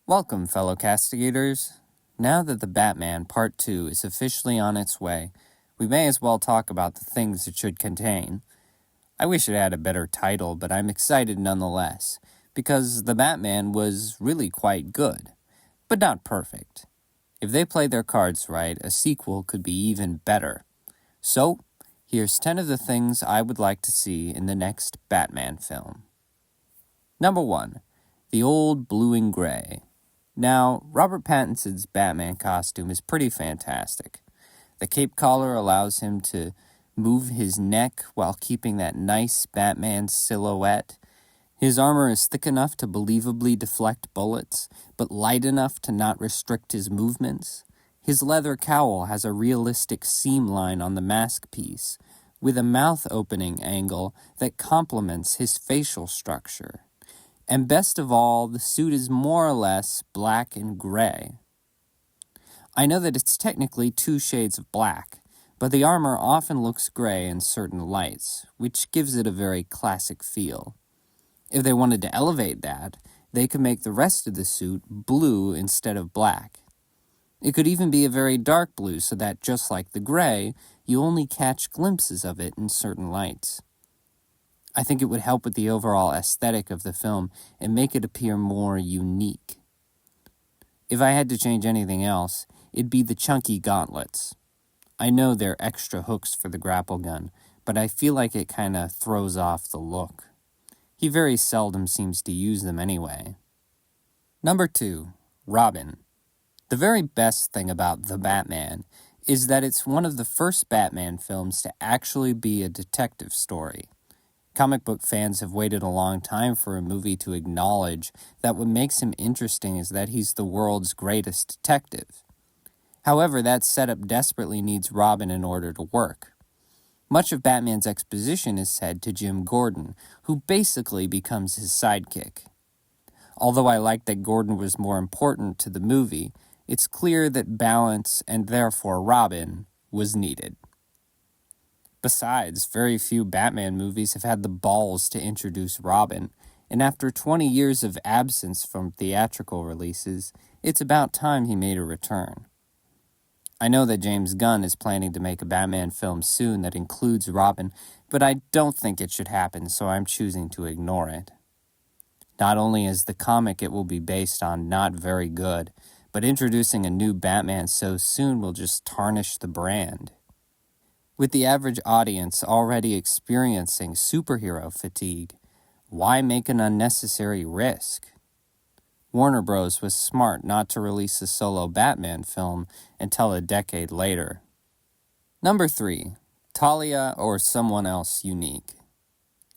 Welcome, fellow castigators. Now that the Batman Part 2 is officially on its way, we may as well talk about the things it should contain. I wish it had a better title, but I'm excited nonetheless, because The Batman was really quite good, but not perfect. If they play their cards right, a sequel could be even better. So, here's 10 of the things I would like to see in the next Batman film. Number 1. The old blue and gray. Now, Robert Pattinson's Batman costume is pretty fantastic. The cape collar allows him to move his neck while keeping that nice Batman silhouette. His armor is thick enough to believably deflect bullets, but light enough to not restrict his movements. His leather cowl has a realistic seam line on the mask piece, with a mouth opening angle that complements his facial structure. And best of all, the suit is more or less black and gray. I know that it's technically 2 shades of black, but the armor often looks gray in certain lights, which gives it a very classic feel. If they wanted to elevate that, they could make the rest of the suit blue instead of black. It could even be a very dark blue so that, just like the gray, you only catch glimpses of it in certain lights. I think it would help with the overall aesthetic of the film and make it appear more unique. If I had to change anything else, it'd be the chunky gauntlets. I know they're extra hooks for the grapple gun, but I feel like it kinda throws off the look. He very seldom seems to use them anyway. Number 2. Robin. The very best thing about The Batman is that it's one of the first Batman films to actually be a detective story. Comic book fans have waited a long time for a movie to acknowledge that what makes him interesting is that he's the world's greatest detective. However, that setup desperately needs Robin in order to work. Much of Batman's exposition is said to Jim Gordon, who basically becomes his sidekick. Although I like that Gordon was more important to the movie, it's clear that balance, and therefore Robin, was needed. Besides, very few Batman movies have had the balls to introduce Robin, and after 20 years of absence from theatrical releases, it's about time he made a return. I know that James Gunn is planning to make a Batman film soon that includes Robin, but I don't think it should happen, so I'm choosing to ignore it. Not only is the comic it will be based on not very good, but introducing a new Batman so soon will just tarnish the brand. With the average audience already experiencing superhero fatigue, why make an unnecessary risk? Warner Bros. Was smart not to release a solo Batman film until a decade later. Number 3. Talia or someone else unique.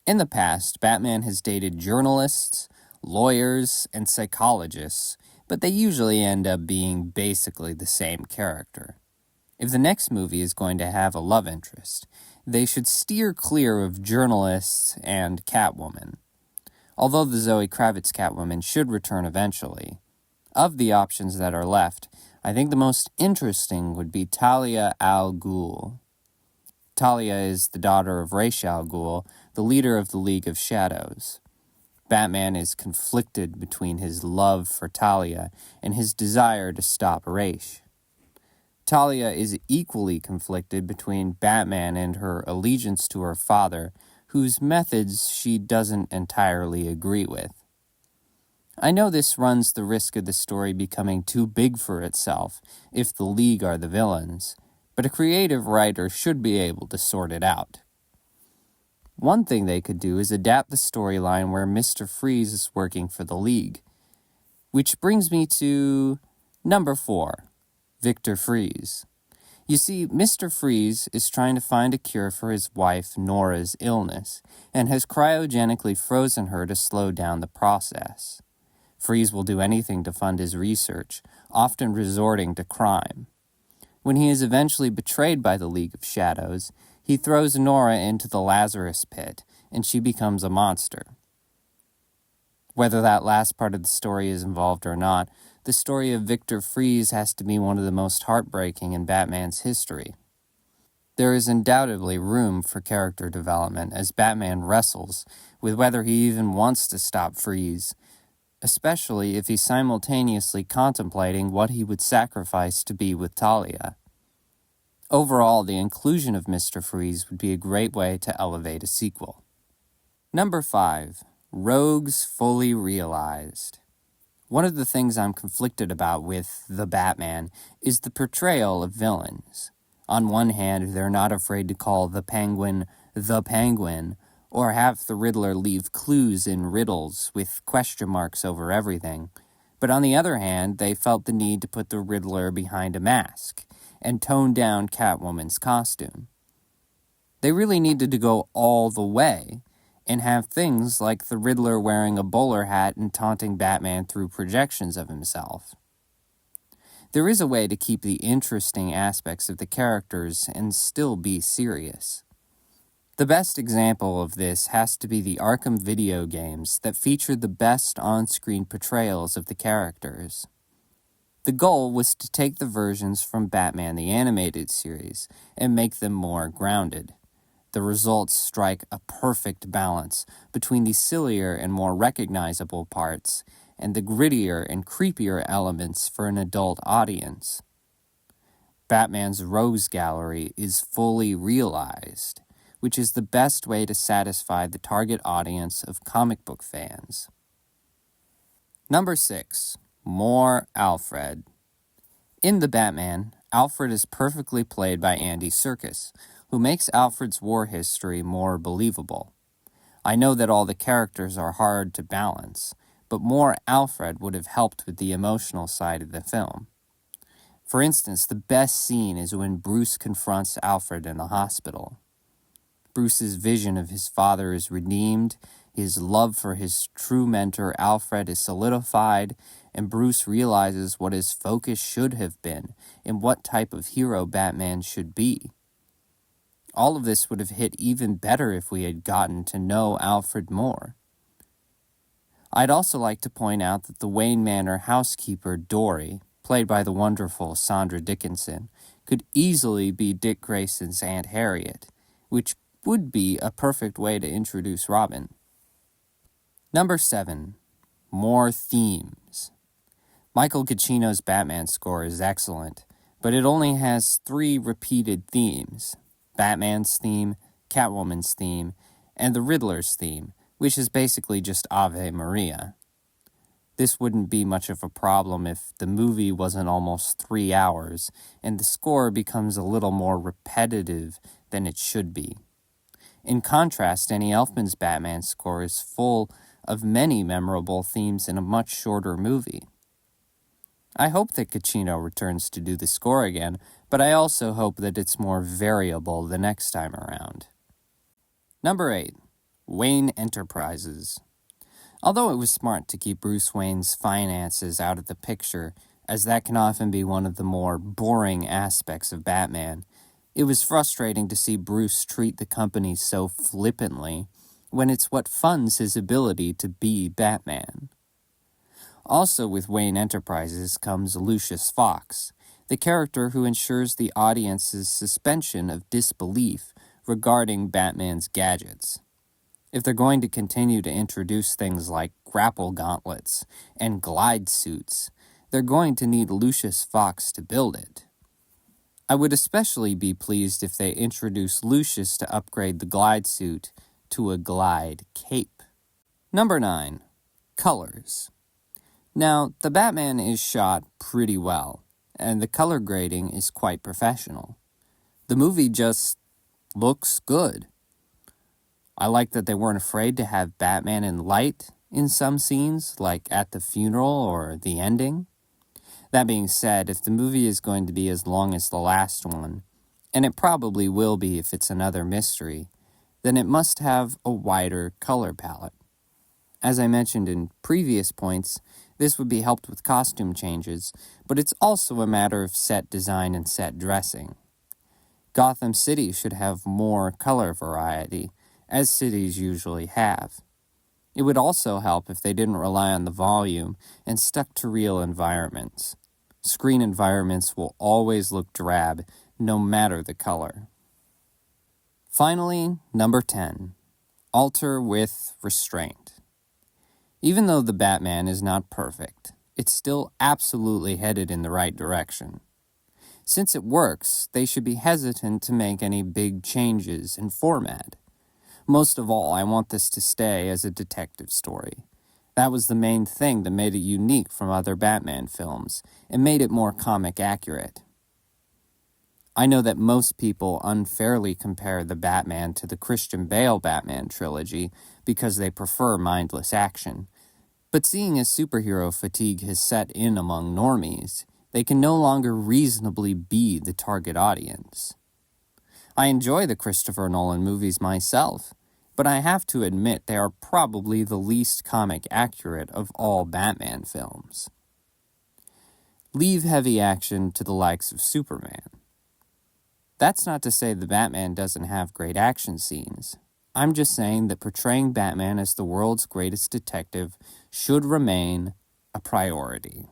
In the past, Batman has dated journalists, lawyers, and psychologists, but they usually end up being basically the same character. If the next movie is going to have a love interest, they should steer clear of journalists and Catwoman. Although the Zoe Kravitz Catwoman should return eventually, of the options that are left, I think the most interesting would be Talia al Ghul. Talia is the daughter of Ra's al Ghul, the leader of the League of Shadows. Batman is conflicted between his love for Talia and his desire to stop Ra's. Talia is equally conflicted between Batman and her allegiance to her father, whose methods she doesn't entirely agree with. I know this runs the risk of the story becoming too big for itself if the League are the villains, but a creative writer should be able to sort it out. One thing they could do is adapt the storyline where Mr. Freeze is working for the League. Which brings me to number 4. Victor Freeze. You see, Mr. Freeze is trying to find a cure for his wife Nora's illness, and has cryogenically frozen her to slow down the process. Freeze will do anything to fund his research, often resorting to crime. When he is eventually betrayed by the League of Shadows, he throws Nora into the Lazarus Pit, and she becomes a monster. Whether that last part of the story is involved or not, the story of Victor Freeze has to be one of the most heartbreaking in Batman's history. There is undoubtedly room for character development as Batman wrestles with whether he even wants to stop Freeze, especially if he's simultaneously contemplating what he would sacrifice to be with Talia. Overall, the inclusion of Mr. Freeze would be a great way to elevate a sequel. Number 5. Rogues Fully Realized. One of the things I'm conflicted about with The Batman is the portrayal of villains. On one hand, they're not afraid to call the Penguin, or have the Riddler leave clues in riddles with question marks over everything. But on the other hand, they felt the need to put the Riddler behind a mask and tone down Catwoman's costume. They really needed to go all the way and have things like the Riddler wearing a bowler hat and taunting Batman through projections of himself. There is a way to keep the interesting aspects of the characters and still be serious. The best example of this has to be the Arkham video games that featured the best on-screen portrayals of the characters. The goal was to take the versions from Batman the Animated Series and make them more grounded. The results strike a perfect balance between the sillier and more recognizable parts and the grittier and creepier elements for an adult audience. Batman's Rose Gallery is fully realized, which is the best way to satisfy the target audience of comic book fans. Number 6. More Alfred. In The Batman, Alfred is perfectly played by Andy Serkis, who makes Alfred's war history more believable. I know that all the characters are hard to balance, but more Alfred would have helped with the emotional side of the film. For instance, the best scene is when Bruce confronts Alfred in the hospital. Bruce's vision of his father is redeemed, his love for his true mentor Alfred is solidified, and Bruce realizes what his focus should have been and what type of hero Batman should be. All of this would have hit even better if we had gotten to know Alfred more. I'd also like to point out that the Wayne Manor housekeeper, Dory, played by the wonderful Sandra Dickinson, could easily be Dick Grayson's Aunt Harriet, which would be a perfect way to introduce Robin. Number 7. More themes. Michael Giacchino's Batman score is excellent, but it only has 3 repeated themes: Batman's theme, Catwoman's theme, and the Riddler's theme, which is basically just Ave Maria. This wouldn't be much of a problem if the movie wasn't almost 3 hours, and the score becomes a little more repetitive than it should be. In contrast, Danny Elfman's Batman score is full of many memorable themes in a much shorter movie. I hope that Giacchino returns to do the score again, but I also hope that it's more variable the next time around. Number 8. Wayne Enterprises. Although it was smart to keep Bruce Wayne's finances out of the picture, as that can often be one of the more boring aspects of Batman, it was frustrating to see Bruce treat the company so flippantly when it's what funds his ability to be Batman. Also with Wayne Enterprises comes Lucius Fox, the character who ensures the audience's suspension of disbelief regarding Batman's gadgets. If they're going to continue to introduce things like grapple gauntlets and glide suits, they're going to need Lucius Fox to build it. I would especially be pleased if they introduce Lucius to upgrade the glide suit to a glide cape. Number 9. Colors. Now, the Batman is shot pretty well, and the color grading is quite professional. The movie just looks good. I like that they weren't afraid to have Batman in light in some scenes, like at the funeral or the ending. That being said, if the movie is going to be as long as the last one, and it probably will be if it's another mystery, then it must have a wider color palette. As I mentioned in previous points, this would be helped with costume changes, but it's also a matter of set design and set dressing. Gotham City should have more color variety, as cities usually have. It would also help if they didn't rely on the volume and stuck to real environments. Screen environments will always look drab, no matter the color. Finally, number 10. Alter with restraint. Even though the Batman is not perfect, it's still absolutely headed in the right direction. Since it works, they should be hesitant to make any big changes in format. Most of all, I want this to stay as a detective story. That was the main thing that made it unique from other Batman films and made it more comic accurate. I know that most people unfairly compare the Batman to the Christian Bale Batman trilogy because they prefer mindless action. But seeing as superhero fatigue has set in among normies, they can no longer reasonably be the target audience. I enjoy the Christopher Nolan movies myself, but I have to admit they are probably the least comic accurate of all Batman films. Leave heavy action to the likes of Superman. That's not to say the Batman doesn't have great action scenes. I'm just saying that portraying Batman as the world's greatest detective should remain a priority.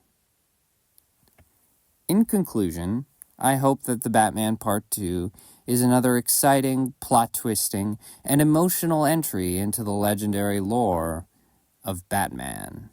In conclusion, I hope that The Batman Part 2 is another exciting, plot-twisting, and emotional entry into the legendary lore of Batman.